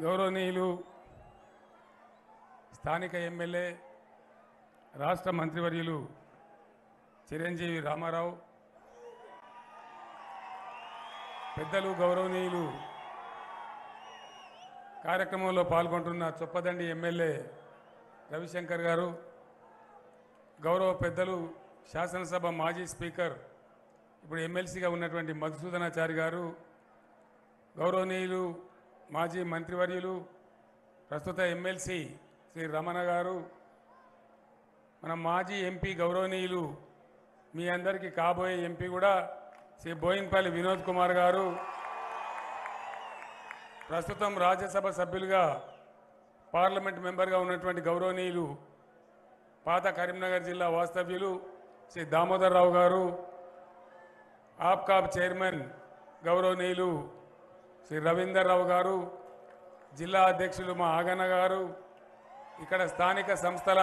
గౌరవనీయులు స్థానిక ఎమ్మెల్యే రాష్ట్ర మంత్రివర్యులు చిరంజీవి రామారావు, పెద్దలు గౌరవనీయులు కార్యక్రమంలో పాల్గొంటున్న చొప్పదండి ఎమ్మెల్యే రవిశంకర్ గారు, గౌరవ పెద్దలు శాసనసభ మాజీ స్పీకర్ ఇప్పుడు ఎమ్మెల్సీగా ఉన్నటువంటి మధుసూదనాచారి గారు, గౌరవనీయులు మాజీ మంత్రివర్యులు ప్రస్తుత ఎమ్మెల్సీ శ్రీ రమణ గారు, మన మాజీ ఎంపీ గౌరవనీయులు మీ అందరికీ కాబోయే ఎంపీ కూడా శ్రీ బోయిన్పల్లి వినోద్ కుమార్ గారు, ప్రస్తుతం రాజ్యసభ సభ్యులుగా పార్లమెంట్ మెంబర్గా ఉన్నటువంటి గౌరవనీయులు పాత కరీంనగర్ జిల్లా వాస్తవ్యులు శ్రీ దామోదర్ రావు గారు, ఆప్కాబ్ చైర్మన్ గౌరవనీయులు శ్రీ రవీందర్ రావు గారు, జిల్లా అధ్యక్షులు మా ఆగన్న గారు, ఇక్కడ స్థానిక సంస్థల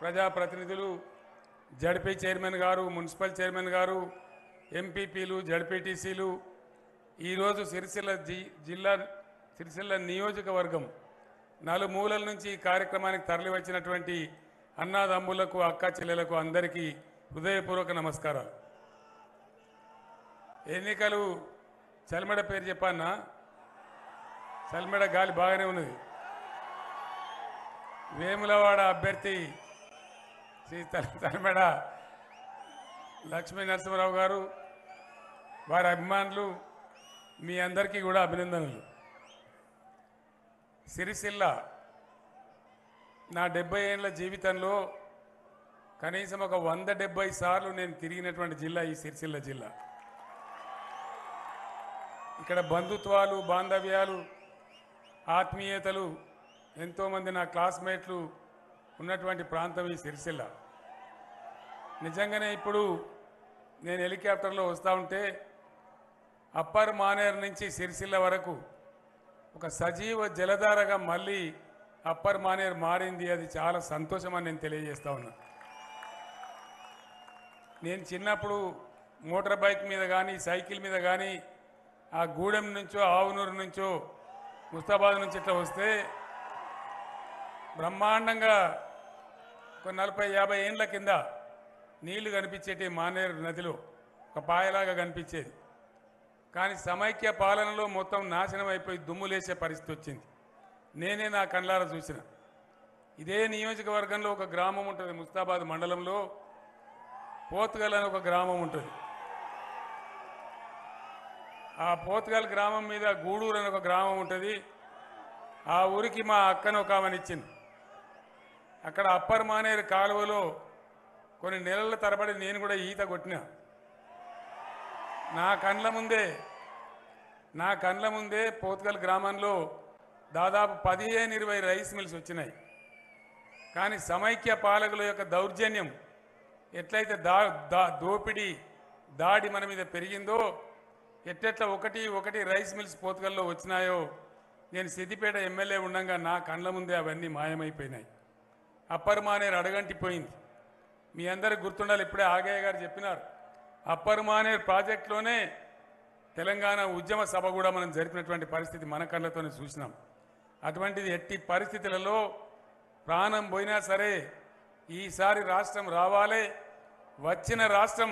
ప్రజాప్రతినిధులు, జడ్పీ చైర్మన్ గారు, మున్సిపల్ చైర్మన్ గారు, ఎంపీపీలు, జడ్పీటీసీలు, ఈరోజు సిరిసిల్ల నియోజకవర్గం నలుమూలల నుంచి ఈ కార్యక్రమానికి తరలివచ్చినటువంటి అన్నాదమ్ములకు, అక్క చెల్లెలకు అందరికీ హృదయపూర్వక నమస్కారాలు. ఎన్నికలు చల్మెడ పేరు చెప్పన్నా? చల్మెడ గాలి బాగానే ఉన్నది. వేములవాడ అభ్యర్థి శ్రీ తలమెడ లక్ష్మీ నరసింహరావు గారు, వారి అభిమానులు, మీ అందరికీ కూడా అభినందనలు. సిరిసిల్ల నా 70 ఏళ్ల జీవితంలో కనీసం ఒక 170 సార్లు నేను తిరిగినటువంటి జిల్లా ఈ సిరిసిల్ల జిల్లా. ఇక్కడ బంధుత్వాలు, బాంధవ్యాలు, ఆత్మీయతలు, ఎంతోమంది నా క్లాస్మేట్లు ఉన్నటువంటి ప్రాంతం ఈ సిరిసిల్ల. నిజంగానే ఇప్పుడు నేను హెలికాప్టర్లో వస్తూ ఉంటే అప్పర్ మానేర్ నుంచి సిరిసిల్ల వరకు ఒక సజీవ జలధారగా మళ్ళీ అప్పర్ మానేర్ మారింది. అది చాలా సంతోషమని నేను తెలియజేస్తా ఉన్నా. నేను చిన్నప్పుడు మోటార్ బైక్ మీద కానీ, సైకిల్ మీద కానీ ఆ గూడెం నుంచో, ఆవునూరు నుంచో, ముస్తాబాద్ నుంచి ఇట్లా వస్తే బ్రహ్మాండంగా ఒక 40-50 ఏండ్ల కింద నీళ్లు కనిపించేటి మానేరు నదిలో ఒక పాయలాగా కనిపించేది. కానీ సమైక్య పాలనలో మొత్తం నాశనం అయిపోయి దుమ్ములేసే పరిస్థితి వచ్చింది. నేనే నా కళ్ళారా చూసిన. ఇదే నియోజకవర్గంలో ఒక గ్రామం ఉంటుంది, ముస్తాబాద్ మండలంలో పోతుగల్ అని ఒక గ్రామం ఉంటుంది. ఆ పోతుగల్ గ్రామం మీద గూడూరు అని ఒక గ్రామం ఉంటుంది. ఆ ఊరికి మా అక్కను ఒక ఆమెనిచ్చింది. అక్కడ అప్పర్ మానేరు కాలువలో కొన్ని నెలల తరబడి నేను కూడా ఈత కొట్టినా. నా కండ్ల ముందే పోతుగల్ గ్రామంలో దాదాపు 15-20 రైస్ మిల్స్ వచ్చినాయి. కానీ సమైక్య పాలకుల యొక్క దౌర్జన్యం ఎట్లయితే దోపిడీ, దాడి మన మీద పెరిగిందో, ఎట్లెట్లా ఒకటి రైస్ మిల్స్ పోతుగల్లో వచ్చినాయో, నేను సిద్దిపేట ఎమ్మెల్యే ఉండగా నా కండ్ల ముందే అవన్నీ మాయమైపోయినాయి. అప్పర్ మానేరు అడగంటిపోయింది. మీ అందరికి గుర్తుండాలి, ఇప్పుడే ఆగయ్య గారు చెప్పినారు, అప్పర్ మానేరు ప్రాజెక్టులోనే తెలంగాణ ఉద్యమ సభ కూడా మనం జరిపినటువంటి పరిస్థితి మన కళ్ళతోనే చూసినాం. అటువంటిది ఎట్టి పరిస్థితులలో ప్రాణం పోయినా సరే ఈసారి రాష్ట్రం రావాలి, వచ్చిన రాష్ట్రం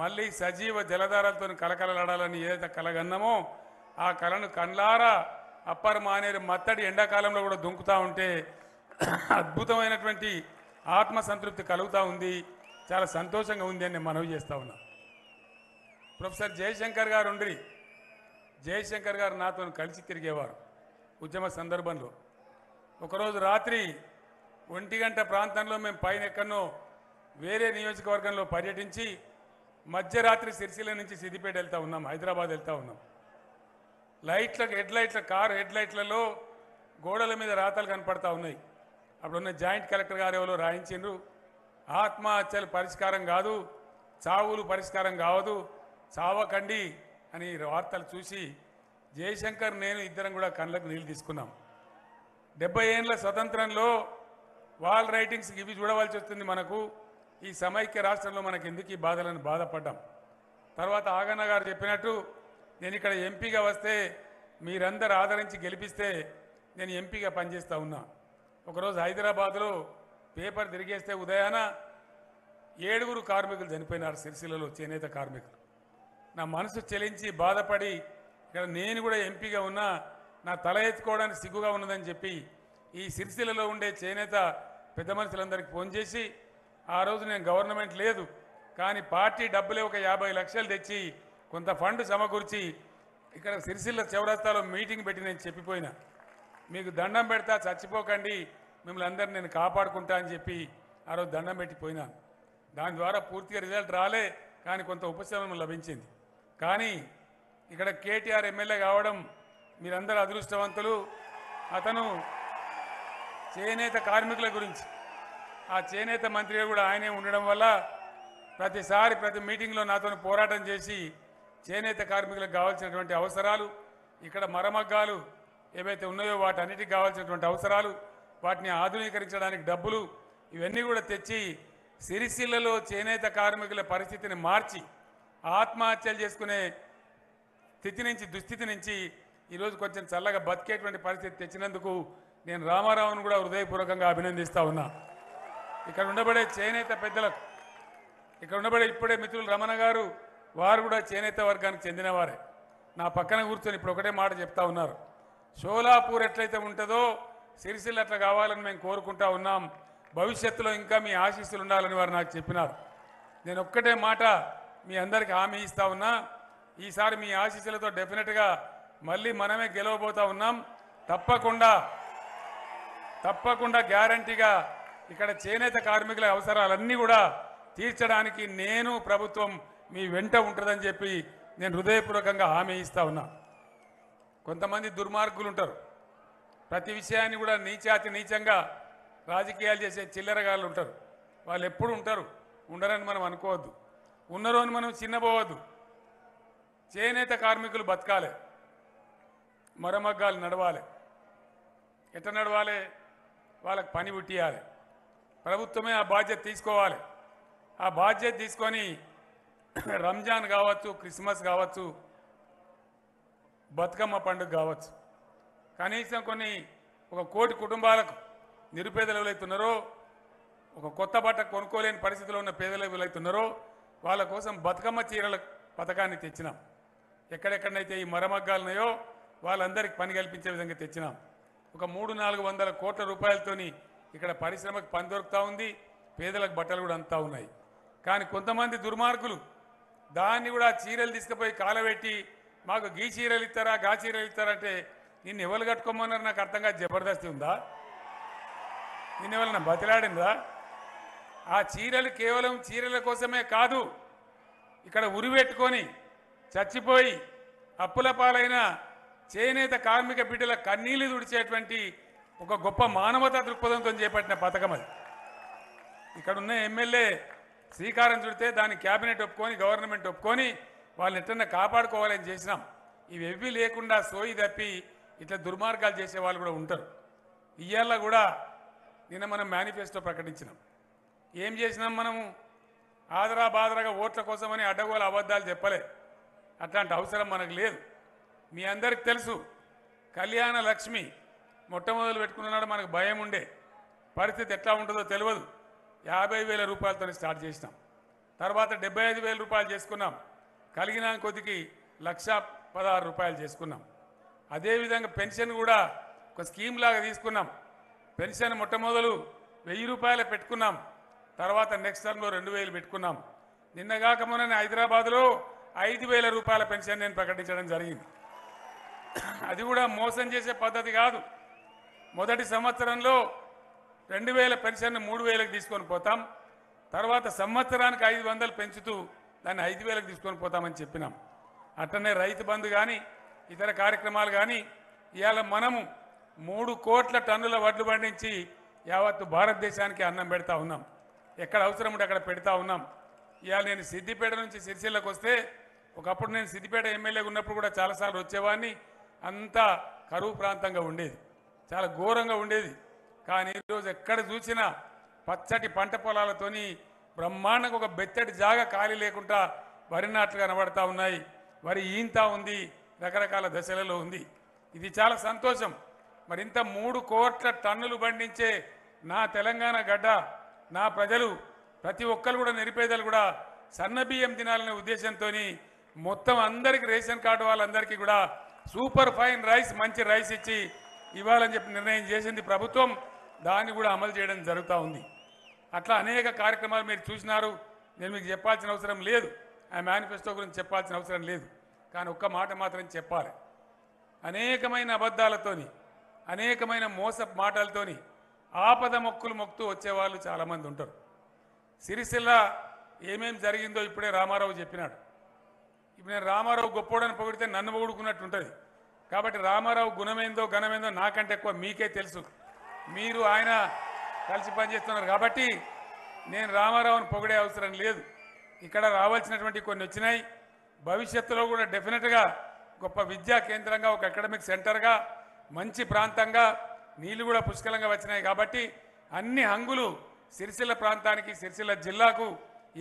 మళ్ళీ సజీవ జలధారాలతో కలకలలాడాలని ఏదైతే కలగన్నామో ఆ కలను కండ్లారా అప్పర్ మానేరు మత్తడి ఎండాకాలంలో కూడా దుంకుతూ ఉంటే అద్భుతమైనటువంటి ఆత్మసంతృప్తి కలుగుతూ ఉంది. చాలా సంతోషంగా ఉంది అని నేను మనవి చేస్తూ ఉన్నా. ప్రొఫెసర్ జయశంకర్ గారు ఉండ్రి. జయశంకర్ గారు నాతో కలిసి తిరిగేవారు ఉద్యమ సందర్భంలో. ఒకరోజు రాత్రి 1 గంట ప్రాంతంలో మేము పైన ఎక్కడనో వేరే నియోజకవర్గంలో పర్యటించి మధ్యరాత్రి సిరిసిల్ల నుంచి సిద్దిపేట వెళ్తూ ఉన్నాం, హైదరాబాద్ వెళ్తూ ఉన్నాం. కారు హెడ్ లైట్లలో గోడల మీద రాతలు కనపడతా ఉన్నాయి. అప్పుడున్న జాయింట్ కలెక్టర్ గారు ఎవరో రాయించిండ్రు, ఆత్మహత్యలు పరిష్కారం కాదు, చావులు పరిష్కారం కావదు, చావకండి అని వార్తలు చూసి జయశంకర్ నేను ఇద్దరం కూడా కళ్ళకు నీళ్ళు తీసుకున్నాం. 70 ఏళ్ల స్వతంత్రంలో వాల్ రైటింగ్స్ ఇవి చూడవలసి వస్తుంది మనకు. ఈ సమైక్య రాష్ట్రంలో మనకు ఎందుకు ఈ బాధలను బాధపడ్డాం. తర్వాత ఆగన్న గారు చెప్పినట్టు నేను ఇక్కడ ఎంపీగా వస్తే మీరందరూ ఆదరించి గెలిపిస్తే నేను ఎంపీగా పనిచేస్తూ ఉన్నా. ఒకరోజు హైదరాబాద్లో పేపర్ తిరిగేస్తే ఉదయాన 7 కార్మికులు చనిపోయినారు సిరిసిల్లలో, చేనేత కార్మికులు. నా మనసు చెలించి బాధపడి ఇక్కడ నేను కూడా ఎంపీగా ఉన్నా నా తల ఎత్తుకోవడానికి సిగ్గుగా ఉన్నదని చెప్పి ఈ సిరిసిల్లలో ఉండే చేనేత పెద్ద మనుషులందరికీ ఫోన్ చేసి, ఆ రోజు నేను గవర్నమెంట్ లేదు కానీ పార్టీ డబ్బులే ఒక 50 లక్షలు తెచ్చి కొంత ఫండ్ సమకూర్చి ఇక్కడ సిరిసిల్ల చౌరస్తాలో మీటింగ్ పెట్టి నేను చెప్పిపోయినా, మీకు దండం పెడతా, చచ్చిపోకండి, మిమ్మల్ని అందరినీ నేను కాపాడుకుంటా అని చెప్పి ఆ రోజు దండం పెట్టిపోయినా. దాని ద్వారా పూర్తిగా రిజల్ట్ రాలే కానీ కొంత ఉపశమనం లభించింది. కానీ ఇక్కడ కేటీఆర్ ఎమ్మెల్యే కావడం మీరందరూ అదృష్టవంతులు. అతను చేనేత కార్మికుల గురించి, ఆ చేనేత మంత్రిగా కూడా ఆయనే ఉండడం వల్ల ప్రతిసారి ప్రతి మీటింగ్లో నాతో పోరాటం చేసి చేనేత కార్మికులకు కావాల్సినటువంటి అవసరాలు, ఇక్కడ మరమగ్గాలు ఏవైతే ఉన్నాయో వాటన్నిటికి కావాల్సినటువంటి అవసరాలు, వాటిని ఆధునీకరించడానికి డబ్బులు, ఇవన్నీ కూడా తెచ్చి సిరిసిల్లలో చేనేత కార్మికుల పరిస్థితిని మార్చి ఆత్మహత్యలు చేసుకునే స్థితి నుంచి, దుస్థితి నుంచి ఈరోజు కొంచెం చల్లగా బతికేటువంటి పరిస్థితి తెచ్చినందుకు నేను రామారావును కూడా హృదయపూర్వకంగా అభినందిస్తూ ఉన్నా. ఇక్కడ ఉండబడే చేనేత పెద్దలకు, ఇక్కడ ఉండబడే ఇప్పుడే మిత్రులు రమణ గారు, వారు కూడా చేనేత వర్గానికి చెందినవారే. నా పక్కన కూర్చొని ఇప్పుడు ఒకటే మాట చెప్తా ఉన్నారు, షోలాపూర్ ఎట్లయితే ఉంటుందో సిరిసిల్ల అట్లా కావాలని మేము కోరుకుంటా ఉన్నాం, భవిష్యత్తులో ఇంకా మీ ఆశీస్సులు ఉండాలని వారు నాకు చెప్పినారు. నేను ఒక్కటే మాట మీ అందరికీ హామీ ఇస్తా ఉన్నా, ఈసారి మీ ఆశీస్సులతో డెఫినెట్గా మళ్ళీ మనమే గెలవబోతా ఉన్నాం. తప్పకుండా గ్యారంటీగా ఇక్కడ చేనేత కార్మికుల అవసరాలన్నీ కూడా తీర్చడానికి నేను, ప్రభుత్వం మీ వెంట ఉంటుందని చెప్పి నేను హృదయపూర్వకంగా హామీ ఇస్తా ఉన్నా. కొంతమంది దుర్మార్గులు ఉంటారు, ప్రతి విషయాన్ని కూడా నీచాతి నీచంగా రాజకీయాలు చేసే చిల్లరగాళ్ళు ఉంటారు. వాళ్ళు ఎప్పుడు ఉంటారు, ఉండరని మనం అనుకోవద్దు, ఉన్నరు అని మనం చిన్నపోవద్దు. చేనేత కార్మికులు బతకాలి, మరమగ్గాలు నడవాలి. ఎట్లా నడవాలి? వాళ్ళకి పని పుట్టియాలి. ప్రభుత్వమే ఆ బాధ్యత తీసుకోవాలి. ఆ బాధ్యత తీసుకొని రంజాన్ కావచ్చు, క్రిస్మస్ కావచ్చు, బతుకమ్మ పండుగ కావచ్చు, కనీసం ఒక 1 కోటి కుటుంబాలకు, నిరుపేదలు ఎవరైతున్నారో, ఒక కొత్త బట్ట కొనుక్కోలేని పరిస్థితిలో ఉన్న పేదలు ఎవరైతున్నారో వాళ్ళ కోసం బతుకమ్మ చీరల పథకాన్ని తెచ్చినాం. ఎక్కడెక్కడైతే ఈ మరమగ్గాలు ఉన్నాయో వాళ్ళందరికీ పని కల్పించే విధంగా తెచ్చినాం. ఒక 300-400 కోట్ల రూపాయలతోని ఇక్కడ పరిశ్రమకు పని దొరుకుతూ ఉంది, పేదలకు బట్టలు కూడా అంతా ఉన్నాయి. కానీ కొంతమంది దుర్మార్గులు దాన్ని కూడా చీరలు తీసుకుపోయి కాలబెట్టి మాకు గీ చీరలు ఇస్తారా, గా చీరలు ఇస్తారంటే నిన్ను ఎవరు కట్టుకోమన్నారు నాకు అర్థం కాదు. జబర్దస్తి ఉందా? నిన్ను ఎవరన్నా బతిలాడిందా? ఆ చీరలు కేవలం చీరల కోసమే కాదు, ఇక్కడ ఉరిపెట్టుకొని చచ్చిపోయి అప్పుల పాలైన చేనేత కార్మిక బిడ్డల కన్నీళ్లు తుడిచేటువంటి ఒక గొప్ప మానవతా దృక్పథంతో చేపట్టిన పథకం అది. ఇక్కడున్న ఎమ్మెల్యే శ్రీకారం చుడితే దాన్ని క్యాబినెట్ ఒప్పుకొని, గవర్నమెంట్ ఒప్పుకొని వాళ్ళని ఎట్టన్నా కాపాడుకోవాలని చేసినాం. ఇవేవి లేకుండా సోయి తప్పి ఇట్లా దుర్మార్గాలు చేసే వాళ్ళు కూడా ఉంటారు. ఇవాళ కూడా నిన్న మనం మేనిఫెస్టో ప్రకటించినాం. ఏం చేసినాం? మనము ఆదరా బాదరాగా ఓట్ల కోసమని అడ్డగోలు అబద్ధాలు చెప్పలే. అట్లాంటి అవసరం మనకు లేదు. మీ అందరికి తెలుసు, కళ్యాణ లక్ష్మి మొట్టమొదలు పెట్టుకున్నాడు మనకు భయం ఉండే, పరిస్థితి ఎట్లా ఉంటుందో తెలియదు. 50,000 రూపాయలతో స్టార్ట్ చేసినాం. తర్వాత 75,000 రూపాయలు చేసుకున్నాం. కలిగిన కొద్దికి 1,16,000 రూపాయలు చేసుకున్నాం. అదేవిధంగా పెన్షన్ కూడా ఒక స్కీమ్ లాగా తీసుకున్నాం. పెన్షన్ మొట్టమొదలు 1,000 రూపాయలు పెట్టుకున్నాం. తర్వాత నెక్స్ట్ టర్మ్లో 2,000 పెట్టుకున్నాం. నిన్నగాక మొన్న హైదరాబాద్లో 5,000 రూపాయల పెన్షన్ నేను ప్రకటించడం జరిగింది. అది కూడా మోసం చేసే పద్ధతి కాదు. మొదటి సంవత్సరంలో 2,000 పెన్షన్ 3,000కి తీసుకొని పోతాం. తర్వాత సంవత్సరానికి 500 పెంచుతూ దాన్ని 5,000కి తీసుకొని పోతామని చెప్పినాం. అట్లనే రైతు బంధు కానీ ఇతర కార్యక్రమాలు కానీ ఇవాళ మనము 3 కోట్ల టన్నుల వడ్లు పండించి యావత్తు భారతదేశానికి అన్నం పెడతా ఉన్నాం. ఎక్కడ అవసరం ఉంటే అక్కడ పెడతా ఉన్నాం. ఇవాళ నేను సిద్దిపేట నుంచి సిరిసిల్లకు వస్తే, ఒకప్పుడు నేను సిద్దిపేట ఎమ్మెల్యేగా ఉన్నప్పుడు కూడా చాలాసార్లు వచ్చేవాడిని. అంతా కరువు ప్రాంతంగా ఉండేది, చాలా ఘోరంగా ఉండేది. కానీ ఈరోజు ఎక్కడ చూసినా పచ్చటి పంట పొలాలతోని బ్రహ్మాండంగా ఒక బెత్తటి జాగా ఖాళీ లేకుండా వరి నాట్లు కనబడతా ఉన్నాయి. వరి ఈంతా ఉంది, రకరకాల దశలలో ఉంది. ఇది చాలా సంతోషం. మరి ఇంత 3 కోట్ల టన్నులు పండించే నా తెలంగాణ గడ్డ, నా ప్రజలు ప్రతి ఒక్కరు కూడా నిరుపేదలు కూడా సన్న బియ్యం తినాలనే ఉద్దేశంతో మొత్తం అందరికీ రేషన్ కార్డు వాళ్ళందరికీ కూడా సూపర్ ఫైన్ రైస్, మంచి రైస్ ఇచ్చి ఇవ్వాలని చెప్పి నిర్ణయం చేసింది ప్రభుత్వం. దాన్ని కూడా అమలు చేయడం జరుగుతూ ఉంది. అట్లా అనేక కార్యక్రమాలు మీరు చూసినారు. నేను మీకు చెప్పాల్సిన అవసరం లేదు, ఆ మేనిఫెస్టో గురించి చెప్పాల్సిన అవసరం లేదు. కానీ ఒక్క మాట మాత్రం చెప్పాలి. అనేకమైన అబద్ధాలతోని, అనేకమైన మోసపు మాటలతోని ఆపద మొక్కులు మొక్కుతూ వచ్చేవాళ్ళు చాలామంది ఉంటారు. సిరిసిల్ల ఏమేం జరిగిందో ఇప్పుడే రామారావు చెప్పినాడు. ఇప్పుడు నేను రామారావు గొప్పోడని పొగిడితే నన్ను పొగుడుకున్నట్టు ఉంటుంది. కాబట్టి రామారావు గుణమేందో ఘనమేందో నాకంటే ఎక్కువ మీకే తెలుసు. మీరు ఆయన కలిసి పనిచేస్తున్నారు కాబట్టి నేను రామారావుని పొగిడే అవసరం లేదు. ఇక్కడ రావాల్సినటువంటి కొన్ని వచ్చినాయి. భవిష్యత్తులో కూడా డెఫినెట్గా గొప్ప విద్యా కేంద్రంగా, ఒక అకాడమిక్ సెంటర్గా, మంచి ప్రాంతంగా, నీళ్లు కూడా పుష్కలంగా వచ్చినాయి. కాబట్టి అన్ని హంగులు సిరిసిల్ల ప్రాంతానికి, సిరిసిల్ల జిల్లాకు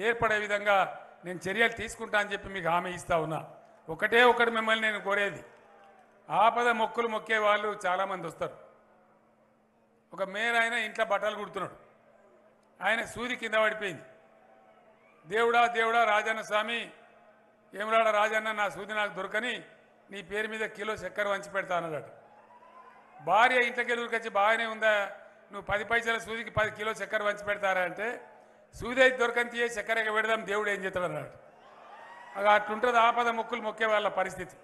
ఏర్పడే విధంగా నేను చర్యలు తీసుకుంటా అని చెప్పి మీకు హామీ ఇస్తా ఉన్నా. ఒకటి మిమ్మల్ని నేను కోరేది, ఆపద మొక్కులు మొక్కే వాళ్ళు చాలామంది వస్తారు. ఒక మేయర్ ఆయన ఇంట్లో బట్టలు కుడుతున్నాడు, ఆయన సూది కింద పడిపోయింది. దేవుడా దేవుడా రాజన్న స్వామి, ఏమరాడ రాజన్న, నా సూది నాకు దొరకని నీ పేరు మీద కిలో చక్కెర వంచి పెడతా అన్నాడు. భార్య ఇంట్లోకి ఎదురుకొచ్చి, బాగానే ఉందా, నువ్వు 10 పైసల సూదికి 10 కిలో చక్కెర వంచి పెడతారా అంటే, సూది అయితే దొరకని తీయే చక్కెరగా పెడదాం, దేవుడు ఏం చేస్తాడు అన్నాడు. అట్లుంటుంది ఆపద మొక్కులు మొక్కే వాళ్ళ పరిస్థితి.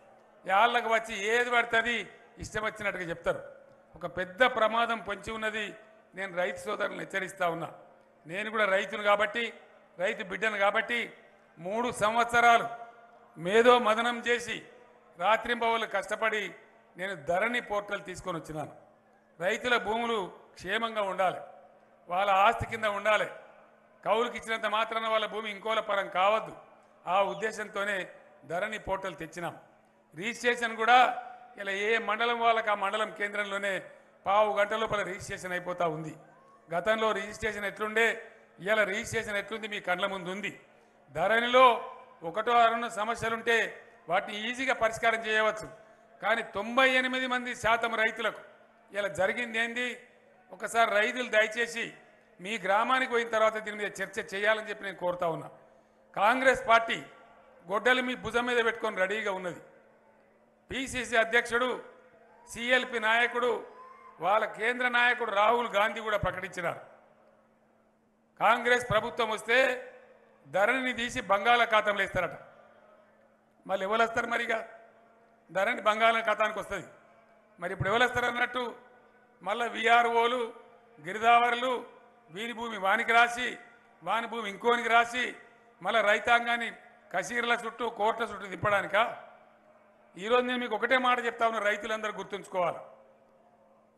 వాళ్ళకి వచ్చి ఏది పడుతుంది ఇష్టం వచ్చినట్టుగా చెప్తారు. ఒక పెద్ద ప్రమాదం పొంచి ఉన్నది. నేను రైతు సోదరులను హెచ్చరిస్తా ఉన్నా. నేను కూడా రైతును కాబట్టి, రైతు బిడ్డను కాబట్టి 3 సంవత్సరాలు మేధో మదనం చేసి రాత్రింబవళ్ళు కష్టపడి నేను ధరణి పోర్టల్ తీసుకొని వచ్చినాను. రైతుల భూములు క్షేమంగా ఉండాలి, వాళ్ళ ఆస్తి కింద ఉండాలి. కౌలుకి ఇచ్చినంత మాత్రాన వాళ్ళ భూమి ఇంకోల పరం కావద్దు. ఆ ఉద్దేశంతోనే ధరణి పోర్టల్ తెచ్చినాం. రిజిస్ట్రేషన్ కూడా ఇలా ఏ మండలం వాళ్ళకి ఆ మండలం కేంద్రంలోనే 15 గంటల లోపల రిజిస్ట్రేషన్ అయిపోతూ ఉంది. గతంలో రిజిస్ట్రేషన్ ఎట్లుండే, ఇవాళ రిజిస్ట్రేషన్ ఎట్లుంది మీ కళ్ళ ముందు ఉంది. ధరణిలో 1-6 సమస్యలుంటే వాటిని ఈజీగా పరిష్కారం చేయవచ్చు. కానీ 98% రైతులకు ఇలా జరిగింది ఏంది? ఒకసారి రైతులు దయచేసి మీ గ్రామానికి పోయిన తర్వాత దీని మీద చర్చ చేయాలని చెప్పి నేను కోరుతా ఉన్నా. కాంగ్రెస్ పార్టీ గొడ్డలు మీ భుజం మీద పెట్టుకొని రెడీగా ఉన్నది. పిసిసి అధ్యక్షుడు, సిఎల్పి నాయకుడు, వాళ్ళ కేంద్ర నాయకుడు రాహుల్ గాంధీ కూడా ప్రకటించినారు, కాంగ్రెస్ ప్రభుత్వం వస్తే ధరణిని తీసి బంగాళాఖాతంలో ఇస్తారట. మళ్ళీ ఎవరు వస్తారు? మరిగా ధరణి బంగాళాఖాతానికి వస్తుంది. మరి ఇప్పుడు ఎవరు వస్తారు అన్నట్టు? మళ్ళీ విఆర్ఓలు, గిరిదావరులు వీని భూమి వానికి రాసి, వాని భూమి ఇంకోనికి రాసి, మళ్ళీ రైతాంగాన్ని కసీర్ల చుట్టూ, కోర్టుల చుట్టూ తిప్పడానికా? ఈరోజు నేను మీకు ఒకటే మాట చెప్తా ఉన్నా, రైతులందరూ గుర్తుంచుకోవాలి.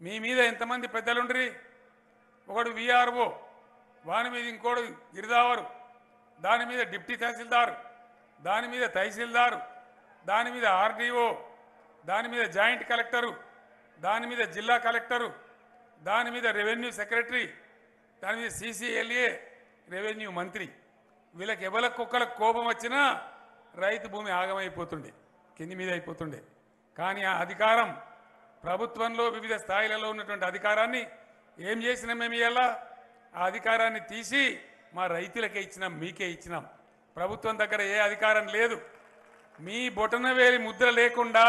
మీ మీద ఎంతమంది పెద్దలుండ్రి? ఒకడు విఆర్ఓ, వాని మీద ఇంకోడు గిరిదావరు, దాని మీద డిప్టీ తహసీల్దారు, దాని మీద తహసీల్దారు, దాని మీద ఆర్డీఓ, దాని మీద జాయింట్ కలెక్టరు, దాని మీద జిల్లా కలెక్టరు, దాని మీద రెవెన్యూ సెక్రటరీ, దాని మీద సిసిఎల్ఏ, రెవెన్యూ మంత్రి. వీళ్ళకి ఎవరికొక్కరికి కోపం వచ్చినా రైతు భూమి ఆగమైపోతుండే, కింది మీద అయిపోతుండే. కానీ ఆ అధికారం ప్రభుత్వంలో వివిధ స్థాయిలలో ఉన్నటువంటి అధికారాన్ని ఏం చేసినాం మేము? ఇలా ఆ అధికారాన్ని తీసి మా రైతులకే ఇచ్చినాం, మీకే ఇచ్చినాం. ప్రభుత్వం దగ్గర ఏ అధికారం లేదు. మీ బొటనవేలి ముద్ర లేకుండా,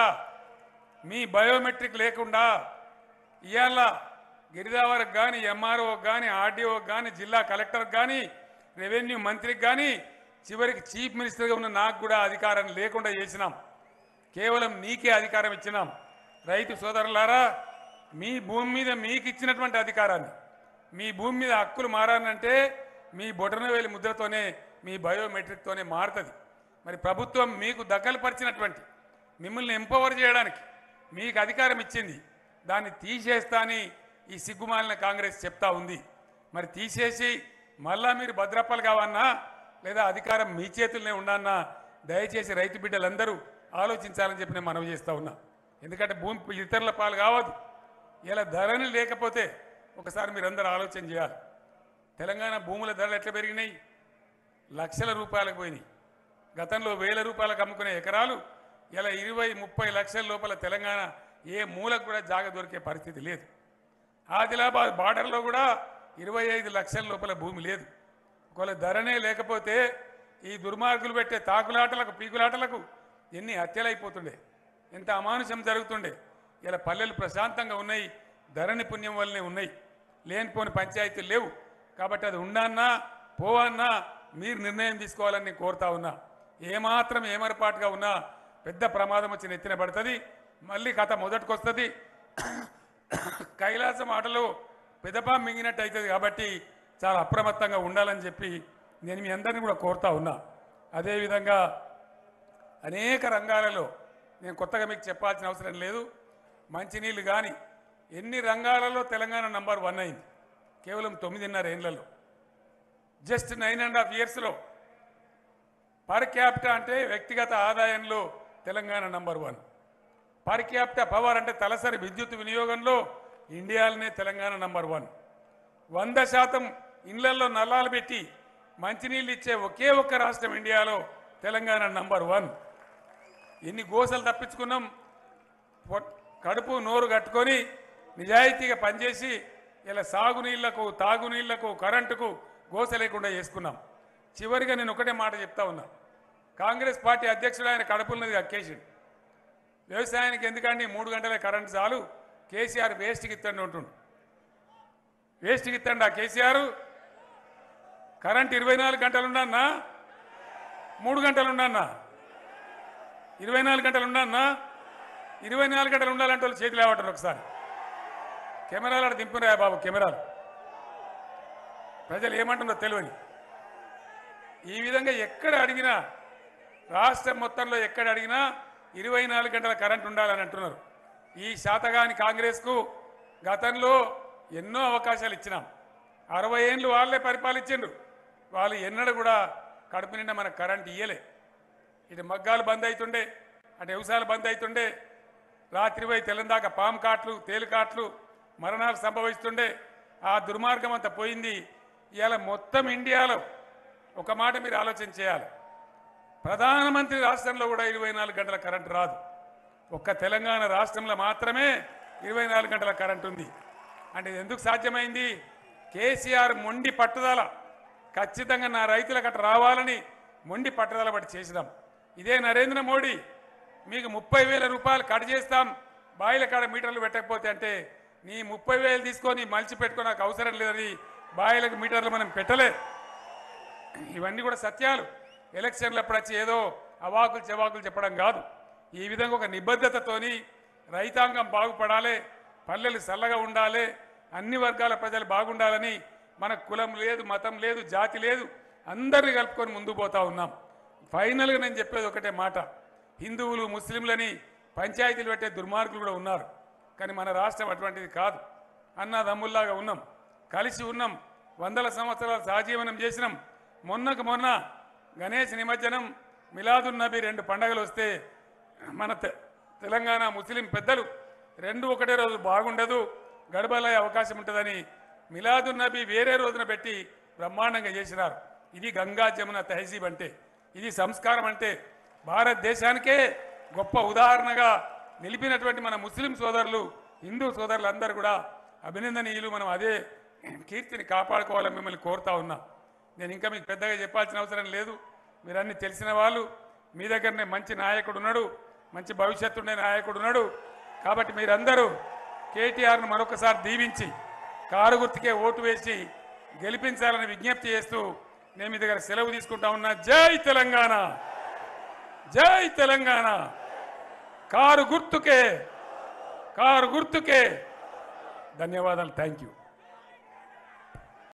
మీ బయోమెట్రిక్ లేకుండా ఇవాళ గిరిదావరికి కానీ, ఎంఆర్ఓకి కానీ, ఆర్డీఓకి కానీ, జిల్లా కలెక్టర్కి కానీ, రెవెన్యూ మంత్రికి కానీ, చివరికి చీఫ్ మినిస్టర్గా ఉన్న నాకు కూడా అధికారం లేకుండా చేసినాం. కేవలం నీకే అధికారం ఇచ్చినాం. రైతు సోదరులారా, మీ భూమి మీద మీకు ఇచ్చినటువంటి అధికారాన్ని, మీ భూమి మీద హక్కులు మారాలంటే మీ బొటనవేలి ముద్రతోనే, మీ బయోమెట్రిక్తోనే మారుతుంది. మరి ప్రభుత్వం మీకు దఖలుపరిచినటువంటి, మిమ్మల్ని ఎంపవర్ చేయడానికి మీకు అధికారం ఇచ్చింది, దాన్ని తీసేస్తా అని ఈ సిగ్గుమాలిన కాంగ్రెస్ చెప్తా ఉంది. మరి తీసేసి మళ్ళా మీరు భద్రప్పలు కావన్నా, లేదా అధికారం మీ చేతుల్లోనే ఉండన్నా, దయచేసి రైతు బిడ్డలందరూ ఆలోచించాలని చెప్పి నేను మనవి చేస్తూ ఉన్నా. ఎందుకంటే భూమి ఇతరుల పాలు కావద్దు. ఇలా ధరని లేకపోతే ఒకసారి మీరందరూ ఆలోచన చేయాలి. తెలంగాణ భూముల ధరలు ఎట్లా పెరిగినాయి? లక్షల రూపాయలకు పోయినాయి. గతంలో 1000 రూపాయలకు అమ్ముకునే ఎకరాలు ఇలా 20-30 లక్షల లోపల తెలంగాణ ఏ మూలకు కూడా జాగ దొరికే పరిస్థితి లేదు. ఆదిలాబాద్ బార్డర్లో కూడా 25 లక్షల లోపల భూమి లేదు. ఒకవేళ ధరనే లేకపోతే ఈ దుర్మార్గులు పెట్టే తాకులాటలకు పీకులాటలకు ఎన్ని హత్యలు అయిపోతుండే, ఎంత అమానుషం జరుగుతుండే. ఇలా పల్లెలు ప్రశాంతంగా ఉన్నాయి, ధరణి పుణ్యం వల్లనే ఉన్నాయి, లేనిపోని పంచాయతీలు లేవు. కాబట్టి అది ఉండన్నా పోవన్నా మీరు నిర్ణయం తీసుకోవాలని నేను కోరుతా ఉన్నా. ఏమాత్రం ఏమరపాటుగా ఉన్నా పెద్ద ప్రమాదం వచ్చి నెత్తిన పడుతుంది, మళ్ళీ కథ మొదటికొస్తుంది. కైలాసం ఆటలో పెదపాం మింగినట్టు అవుతుంది. కాబట్టి చాలా అప్రమత్తంగా ఉండాలని చెప్పి నేను మీ అందరినీ కూడా కోరుతా ఉన్నా. అదేవిధంగా అనేక రంగాలలో నేను కొత్తగా మీకు చెప్పాల్సిన అవసరం లేదు. మంచినీళ్ళు కానీ ఎన్ని రంగాలలో తెలంగాణ నంబర్ 1 అయింది కేవలం 9.5 ఏళ్లలో. జస్ట్ 9.5 ఇయర్స్లో పర్ క్యాపిటా అంటే వ్యక్తిగత ఆదాయంలో Telangana number 1. Per capita power అంటే తలసరి విద్యుత్ వినియోగంలో ఇండియాలోనే తెలంగాణ నంబర్ 1. 100% ఇళ్లలో నల్లాలు పెట్టి మంచినీళ్ళు ఇచ్చే ఒకే ఒక్క రాష్ట్రం ఇండియాలో తెలంగాణ నంబర్ 1. ఎన్ని గోసలు తప్పించుకున్నాం. కడుపు నోరు కట్టుకొని నిజాయితీగా పనిచేసి ఇలా సాగునీళ్లకు తాగునీళ్లకు కరెంటుకు గోస లేకుండా చేసుకున్నాం. చివరిగా నేను ఒకటే మాట చెప్తా ఉన్నా. కాంగ్రెస్ పార్టీ అధ్యక్షుడు ఆయన కడుపున్నది అక్కేసిండు. వ్యవసాయానికి ఎందుకండి 3 గంటలే కరెంటు చాలు, కేసీఆర్ వేస్ట్కి ఇస్తాడు ఉంటుండు. వేస్ట్కి ఇస్తాడు ఆ కేసీఆర్. కరెంట్ 24 గంటలు ఉండన్నా, 3 గంటలు ఉండన్నా, 24 గంటలు ఉండన్నా. 24 గంటలు ఉండాలంటే వాళ్ళు చేతులు లేవటారు. ఒకసారి కెమెరాలు అక్కడ దింపురా బాబు, కెమెరాలు. ప్రజలు ఏమంటుందో తెలియని ఈ విధంగా ఎక్కడ అడిగినా, రాష్ట్రం మొత్తంలో ఎక్కడ అడిగినా 24 గంటల కరెంట్ ఉండాలని అంటున్నారు. ఈ శాతగాని కాంగ్రెస్కు గతంలో ఎన్నో అవకాశాలు ఇచ్చినాం. 60 ఏళ్ళు వాళ్ళే పరిపాలించిండ్రు. వాళ్ళు ఎన్నడూ కూడా కడుపు నిండా మనకు కరెంట్ ఇయ్యలే. ఇటు మగ్గాలు బంద్ అవుతుండే, అటు వ్యవసాయాలు బంద్ అవుతుండే, రాత్రి పోయి తెల్లందాకా పాము కాట్లు తేలికాట్లు మరణాలు సంభవిస్తుండే. ఆ దుర్మార్గం అంతా పోయింది. ఇవాళ మొత్తం ఇండియాలో ఒక మాట మీరు ఆలోచన చేయాలి. ప్రధానమంత్రి రాష్ట్రంలో కూడా 24 గంటల కరెంటు రాదు. ఒక్క తెలంగాణ రాష్ట్రంలో మాత్రమే 24 గంటల కరెంటు ఉంది. అంటే ఇది ఎందుకు సాధ్యమైంది? కేసీఆర్ మొండి పట్టుదల. ఖచ్చితంగా నా రైతులకు అట్లా రావాలని మొండి పట్టుదల బట్టి చేసినాం. ఇదే నరేంద్ర మోడీ మీకు 30,000 రూపాయలు కట్ చేస్తాం బాయిల కాడ మీటర్లు పెట్టకపోతే అంటే, నీ 30,000 తీసుకొని మలిచి పెట్టుకో, నాకు అవసరం లేదని బాయిలకు మీటర్లు మనం పెట్టలే. ఇవన్నీ కూడా సత్యాలు. ఎలక్షన్లు అప్పుడు వచ్చి ఏదో అవాకులు చెవాకులు చెప్పడం కాదు. ఈ విధంగా ఒక నిబద్ధతతోని రైతాంగం బాగుపడాలి, పల్లెలు చల్లగా ఉండాలి, అన్ని వర్గాల ప్రజలు బాగుండాలని మనకు కులం లేదు, మతం లేదు, జాతి లేదు, అందరినీ కలుపుకొని ముందుకు పోతా ఉన్నాం. ఫైనల్గా నేను చెప్పేది ఒకటే మాట. హిందువులు ముస్లింలని పంచాయతీలు పెట్టే దుర్మార్గులు కూడా ఉన్నారు. కానీ మన రాష్ట్రం అటువంటిది కాదు. అన్నదమ్ముల్లాగా ఉన్నాం, కలిసి ఉన్నాం, 100 సంవత్సరాలు సహజీవనం చేసినాం. మొన్నకు మొన్న గణేష్ నిమజ్జనం, మిలాదున్ నబీ 2 పండుగలు వస్తే మన తెలంగాణ ముస్లిం పెద్దలు 2 ఒకటే రోజు బాగుండదు, గడబలయ్యే అవకాశం ఉంటుందని మిలాదున్ నబీ వేరే రోజున పెట్టి బ్రహ్మాండంగా చేసినారు. ఇది గంగా జమున తహజీబ్ అంటే, ఇది సంస్కారం అంటే. భారతదేశానికే గొప్ప ఉదాహరణగా నిలిపినటువంటి మన ముస్లిం సోదరులు, హిందూ సోదరులు అందరూ కూడా అభినందనీయులు. మనం అదే కీర్తిని కాపాడుకోవాలని మిమ్మల్ని కోరుతా ఉన్నా. నేను ఇంకా మీకు పెద్దగా చెప్పాల్సిన అవసరం లేదు. మీరన్నీ తెలిసిన వాళ్ళు. మీ దగ్గరనే మంచి నాయకుడు ఉన్నాడు, మంచి భవిష్యత్తు ఉండే నాయకుడు ఉన్నాడు. కాబట్టి మీరందరూ కేటీఆర్ను మరొకసారి దీవించి కారు గుర్తుకే ఓటు వేసి గెలిపించాలని విజ్ఞప్తి చేస్తూ నేను మీ దగ్గర సెలవు తీసుకుంటా ఉన్నా. జై తెలంగాణ, జై తెలంగాణ. కారు గుర్తుకే, కారు గుర్తుకే. ధన్యవాదాలు. Thank you.